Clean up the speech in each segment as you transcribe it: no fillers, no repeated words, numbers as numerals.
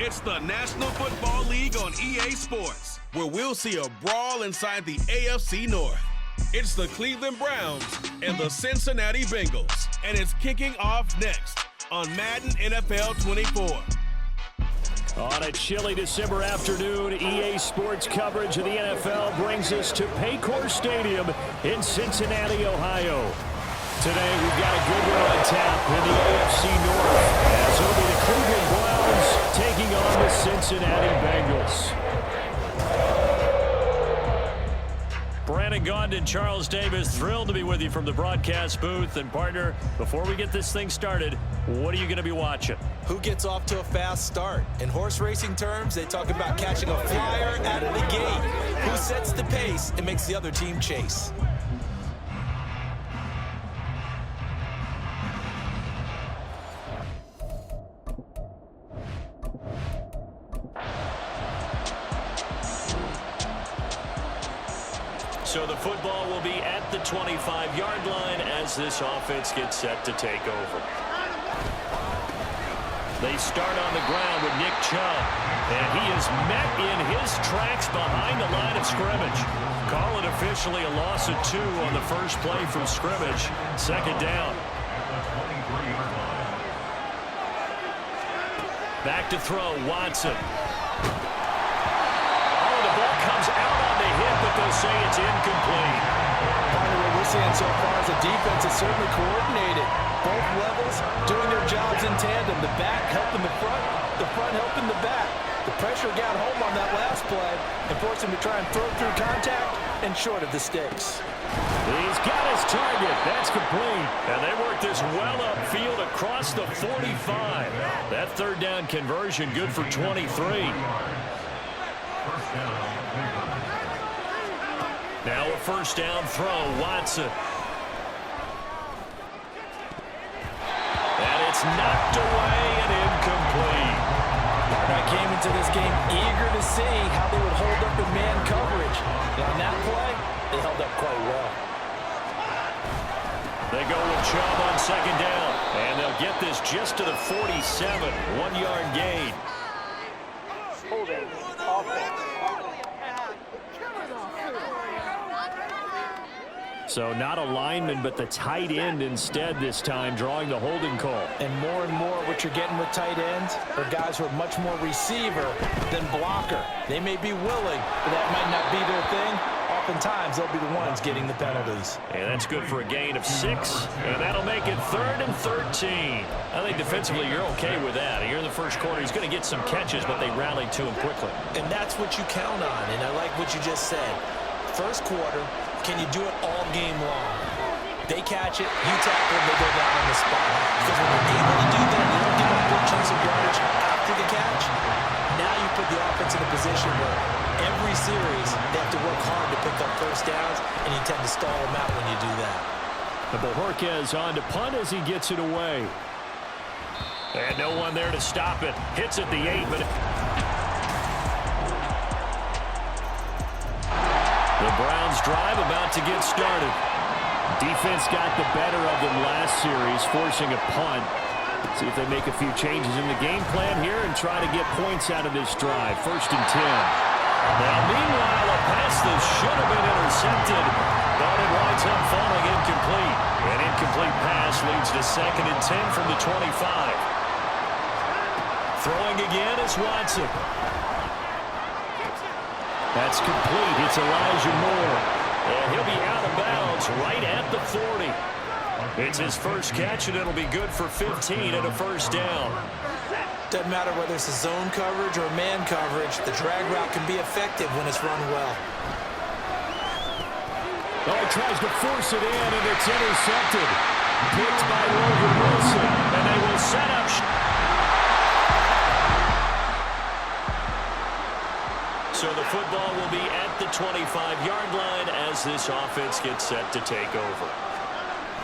It's the National Football League on EA Sports, where we'll see a brawl inside the AFC North. It's the Cleveland Browns and the Cincinnati Bengals, and it's kicking off next on Madden NFL 24. On a chilly December afternoon, EA Sports coverage of the NFL brings us to Paycor Stadium in Cincinnati, Ohio. Today, we've got a good one on tap in the AFC North, as it'll be the Cleveland Browns taking on the Cincinnati Bengals. Brandon Gaudin, Charles Davis, thrilled to be with you from the broadcast booth. And partner, before we get this thing started, what are you going to be watching? Who gets off to a fast start? In horse racing terms, they talk about catching a flyer out of the gate. Who sets the pace and makes the other team chase? So the football will be at the 25-yard line as this offense gets set to take over. They start on the ground with Nick Chubb, and he is met in his tracks behind the line of scrimmage. Call it officially a loss of 2 on the first play from scrimmage. Second down. Back to throw, Watson. The ball comes out on the hit, but they'll say it's incomplete. Part of what we're seeing so far is the defense is certainly coordinated. Both levels doing their jobs in tandem. The back helping the front helping the back. The pressure got home on that last play and forced him to try and throw through contact and short of the sticks. He's got his target. That's complete. And they work this well upfield across the 45. That third down conversion good for 23. Now a first down throw, Watson. And it's knocked away and incomplete. I came into this game eager to see how they would hold up in man coverage. And on that play, they held up quite well. They go with Chubb on second down. And they'll get this just to the 47. 1-yard gain. So not a lineman, but the tight end instead this time, drawing the holding call. And more what you're getting with tight ends are guys who are much more receiver than blocker. They may be willing, but that might not be their thing. Oftentimes, they'll be the ones getting the penalties. And that's good for a gain of 6, and that'll make it 3rd and 13. I think defensively you're okay with that. Here in the first quarter, he's going to get some catches, but they rallied to him quickly. And that's what you count on, and I like what you just said. First quarter, can you do it all game long? They catch it, you tackle them, they go down on the spot. Because when you're able to do that, you don't give up big chunks of yardage after the catch. Now you put the offense in a position where every series they have to work hard to pick up first downs, and you tend to stall them out when you do that. The Bojorquez on to punt as he gets it away. And no one there to stop it. Hits at the 8, but the Browns drive about to get started. Defense got the better of them last series, forcing a punt. See if they make a few changes in the game plan here and try to get points out of this drive. 1st and 10. Now, meanwhile, a pass that should have been intercepted, but it winds up falling incomplete. An incomplete pass leads to 2nd and 10 from the 25. Throwing again is Watson. That's complete. It's Elijah Moore. And he'll be out of bounds right at the 40. It's his first catch, and it'll be good for 15 and a first down. Doesn't matter whether it's a zone coverage or man coverage, the drag route can be effective when it's run well. Oh, he tries to force it in, and it's intercepted. Picked by Logan Wilson, and they will set up. So the football will be at the 25-yard line as this offense gets set to take over.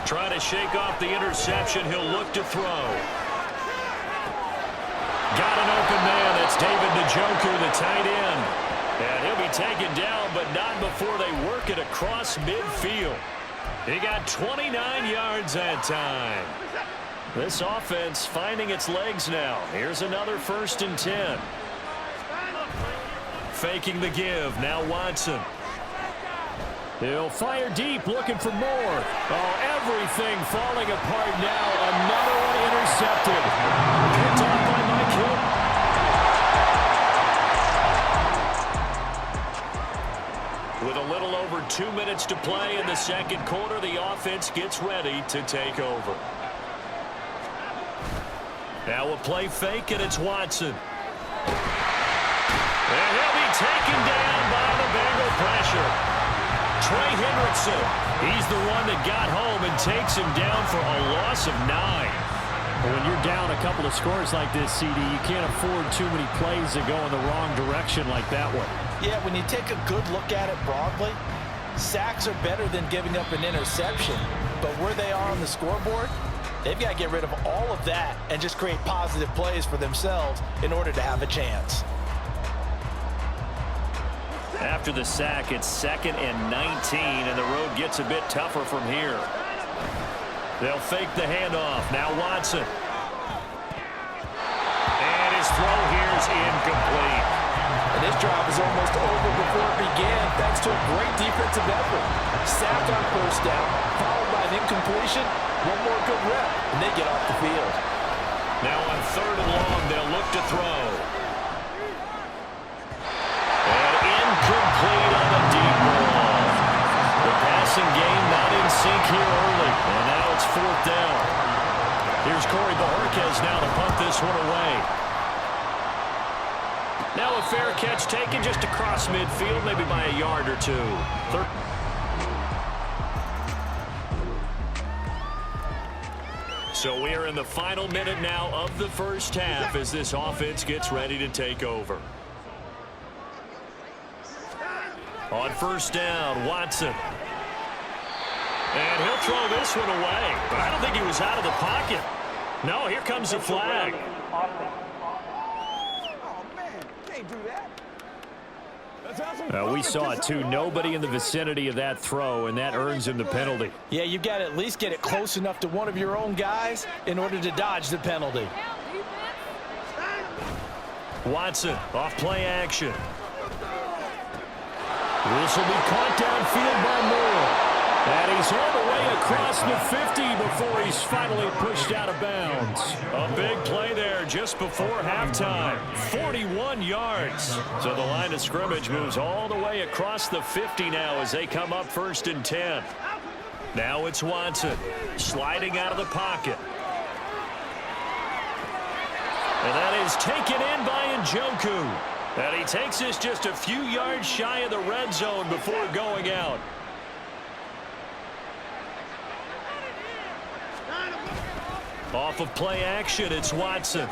Trying to shake off the interception, he'll look to throw. Got an open man. That's David Njoku, the tight end. And he'll be taken down, but not before they work it across midfield. He got 29 yards that time. This offense finding its legs now. Here's another 1st and 10. Faking the give. Now Watson. He'll fire deep, looking for more. Oh, everything falling apart now. Another one intercepted. Picked off by Mike Hill. With a little over 2 minutes to play in the second quarter, the offense gets ready to take over. Now a play fake, and it's Watson. And he'll be taken down by the Bengal pressure. Trey Hendrickson, he's the one that got home and takes him down for a loss of 9. When you're down a couple of scores like this, CD, you can't afford too many plays that go in the wrong direction like that one. Yeah, when you take a good look at it broadly, sacks are better than giving up an interception. But where they are on the scoreboard, they've got to get rid of all of that and just create positive plays for themselves in order to have a chance. After the sack, it's 2nd and 19, and the road gets a bit tougher from here. They'll fake the handoff. Now Watson. And his throw here is incomplete. And this drive is almost over before it began, thanks to a great defensive effort. Sacked on 1st down, followed by an incompletion. One more good rep, and they get off the field. Now on 3rd and long, they'll look to throw. Incomplete on a deep ball. The passing game not in sync here early. And now it's 4th down. Here's Corey Bojorquez now to punt this one away. Now a fair catch taken just across midfield, maybe by a yard or 2. So we are in the final minute now of the 1st half as this offense gets ready to take over. On 1st down, Watson. And he'll throw this one away. But I don't think he was out of the pocket. No, here comes the flag. Oh, man, can't do that. We saw it, too. Nobody in the vicinity of that throw, and that earns him the penalty. Yeah, you've got to at least get it close enough to one of your own guys in order to dodge the penalty. Watson, off play action. This will be caught downfield by Moore. And he's all the way across the 50 before he's finally pushed out of bounds. A big play there just before halftime. 41 yards. So the line of scrimmage moves all the way across the 50 now as they come up 1st and 10. Now it's Watson sliding out of the pocket. And that is taken in by Njoku. And he takes this just a few yards shy of the red zone before going out. Off of play action, it's Watson. And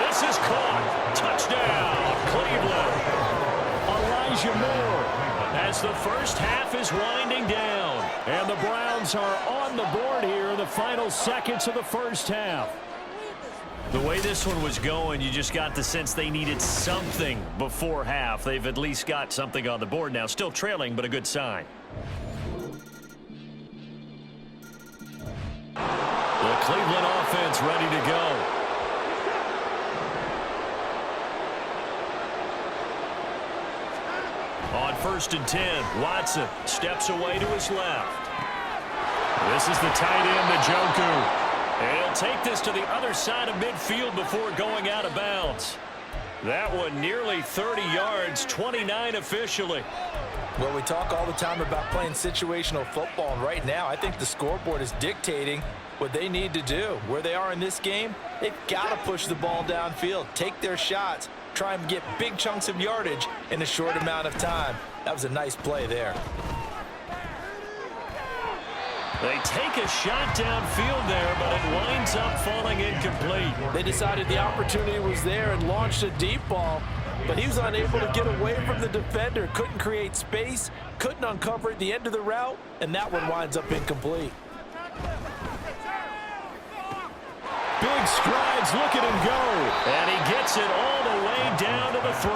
this is caught. Touchdown, Cleveland. Elijah Moore as the 1st half is winding down. And the Browns are on the board here in the final seconds of the 1st half. The way this one was going, you just got the sense they needed something before half. They've at least got something on the board now. Still trailing, but a good sign. The Cleveland offense ready to go. On 1st and 10, Watson steps away to his left. This is the tight end, Njoku. And he'll take this to the other side of midfield before going out of bounds. That one nearly 30 yards, 29 officially. Well, we talk all the time about playing situational football, and right now I think the scoreboard is dictating what they need to do. Where they are in this game, they've got to push the ball downfield, take their shots, try and get big chunks of yardage in a short amount of time. That was a nice play there. They take a shot downfield there, but it winds up falling incomplete. They decided the opportunity was there and launched a deep ball, but he was unable to get away from the defender, couldn't create space, couldn't uncover at the end of the route, and that one winds up incomplete. big strides. Look at him go. And he gets it all the way down to the 3.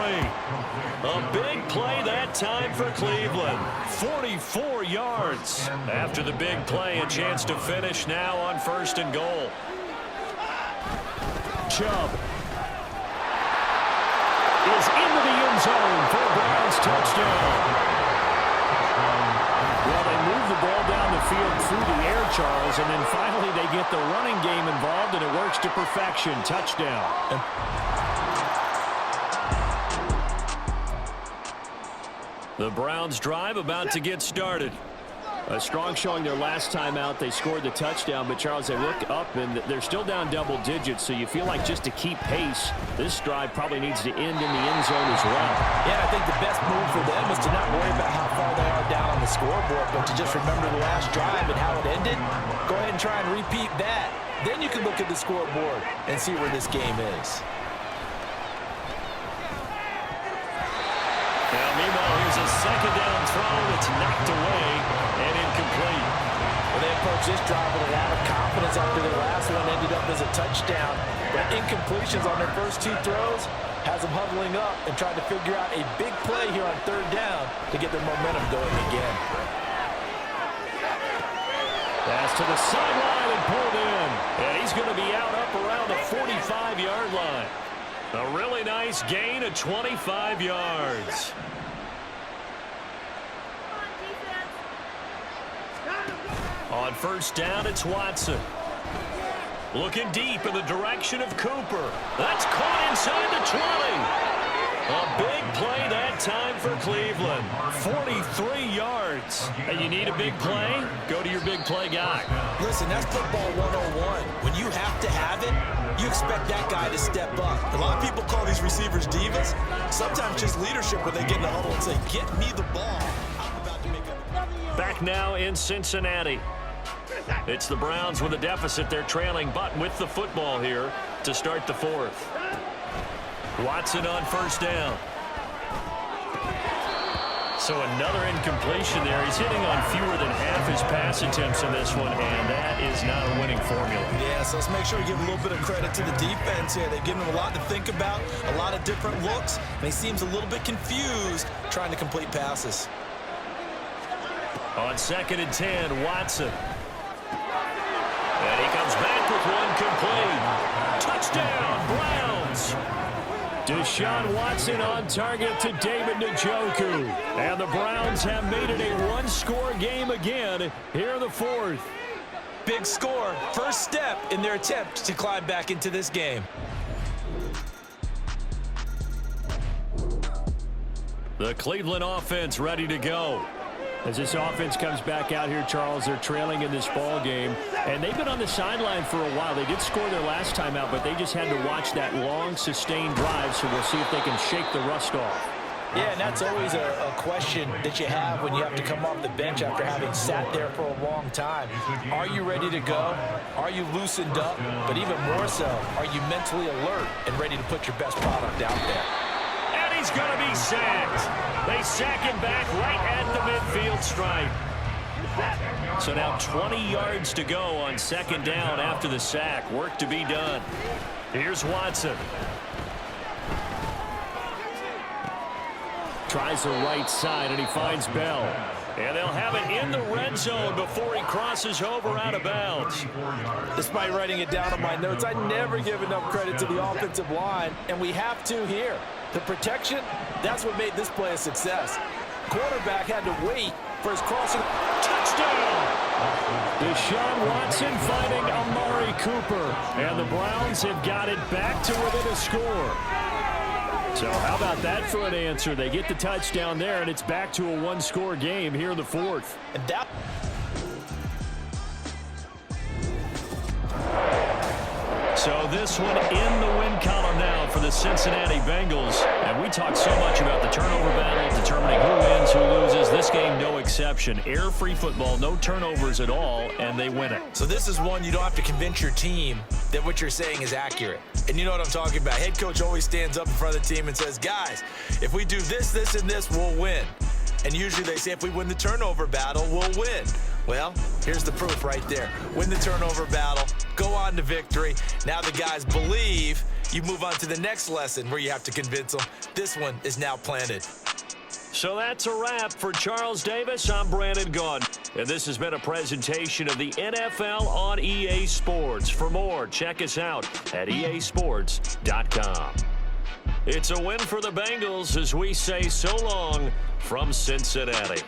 A big play that time for Cleveland. 44 yards. After the big play, a chance to finish now on 1st and goal. Chubb is into the end zone for a Browns touchdown. Well, they move the ball down the field through the air, Charles, and then finally they get the running game involved, and it works to perfection. Touchdown. The Browns drive about to get started. A strong showing their last time out. They scored the touchdown, but Charles, they look up and they're still down double digits, so you feel like just to keep pace, this drive probably needs to end in the end zone as well. Yeah, I think the best move for them is to not worry about how far they are down on the scoreboard, but to just remember the last drive and how it ended. Go ahead and try and repeat that. Then you can look at the scoreboard and see where this game is. Now, meanwhile, here's a second down throw that's knocked away and incomplete. Well, they approached this drive with a lot of confidence after their last one ended up as a touchdown. But incompletions on their first 2 throws has them huddling up and trying to figure out a big play here on 3rd down to get their momentum going again. Pass to the sideline and pulled in. And he's going to be out up around the 45-yard line. A really nice gain of 25 yards. On 1st down, it's Watson. Looking deep in the direction of Cooper. That's caught inside the 20. A big play that time for Cleveland. 43 yards. And you need a big play? Go to your big play guy. Listen, that's football 101. When you have to have it, you expect that guy to step up. A lot of people call these receivers divas. Sometimes just leadership when they get in the huddle and say, get me the ball. I'm about to make a... Back now in Cincinnati. It's the Browns with a deficit. They're trailing, but with the football here to start the 4th. Watson on 1st down. So another incompletion there. He's hitting on fewer than half his pass attempts in this one, and that is not a winning formula. Yeah, so let's make sure we give a little bit of credit to the defense here. They've given him a lot to think about, a lot of different looks, and he seems a little bit confused trying to complete passes. On 2nd and 10, Watson. And he comes back with one complete. Touchdown, Browns. Deshaun Watson on target to David Njoku. And the Browns have made it a 1-score game again here in the 4th. Big score, first step in their attempt to climb back into this game. The Cleveland offense ready to go. As this offense comes back out here, Charles, they're trailing in this ball game, and they've been on the sideline for a while. They did score their last time out, but they just had to watch that long, sustained drive, so we'll see if they can shake the rust off. Yeah, and that's always a question that you have when you have to come off the bench after having sat there for a long time. Are you ready to go? Are you loosened up? But even more so, are you mentally alert and ready to put your best product out there? And he's going to be sacked. They sack him back right at the midfield stripe. So now 20 yards to go on 2nd down after the sack. Work to be done. Here's Watson. Tries the right side, and he finds Bell. And they'll have it in the red zone before he crosses over out of bounds. Despite writing it down on my notes, I never give enough credit to the offensive line, and we have to here. The protection, that's what made this play a success. Quarterback had to wait for his crossing. Touchdown! Deshaun Watson finding Amari Cooper. And the Browns have got it back to within a score. So how about that for an answer? They get the touchdown there, and it's back to a 1-score game here in the 4th. And that... So this one in the win column now for the Cincinnati Bengals. And we talk so much about the turnover battle, determining who wins, who loses. This game, no exception. Air-free football, no turnovers at all, and they win it. So this is one you don't have to convince your team that what you're saying is accurate. And you know what I'm talking about. Head coach always stands up in front of the team and says, guys, if we do this, this, and this, we'll win. And usually they say if we win the turnover battle, we'll win. Well, here's the proof right there. Win the turnover battle, go on to victory. Now the guys believe. You move on to the next lesson where you have to convince them. This one is now planted. So that's a wrap for Charles Davis. I'm Brandon Gaudin, and this has been a presentation of the NFL on EA Sports. For more, check us out at easports.com. It's a win for the Bengals as we say so long from Cincinnati.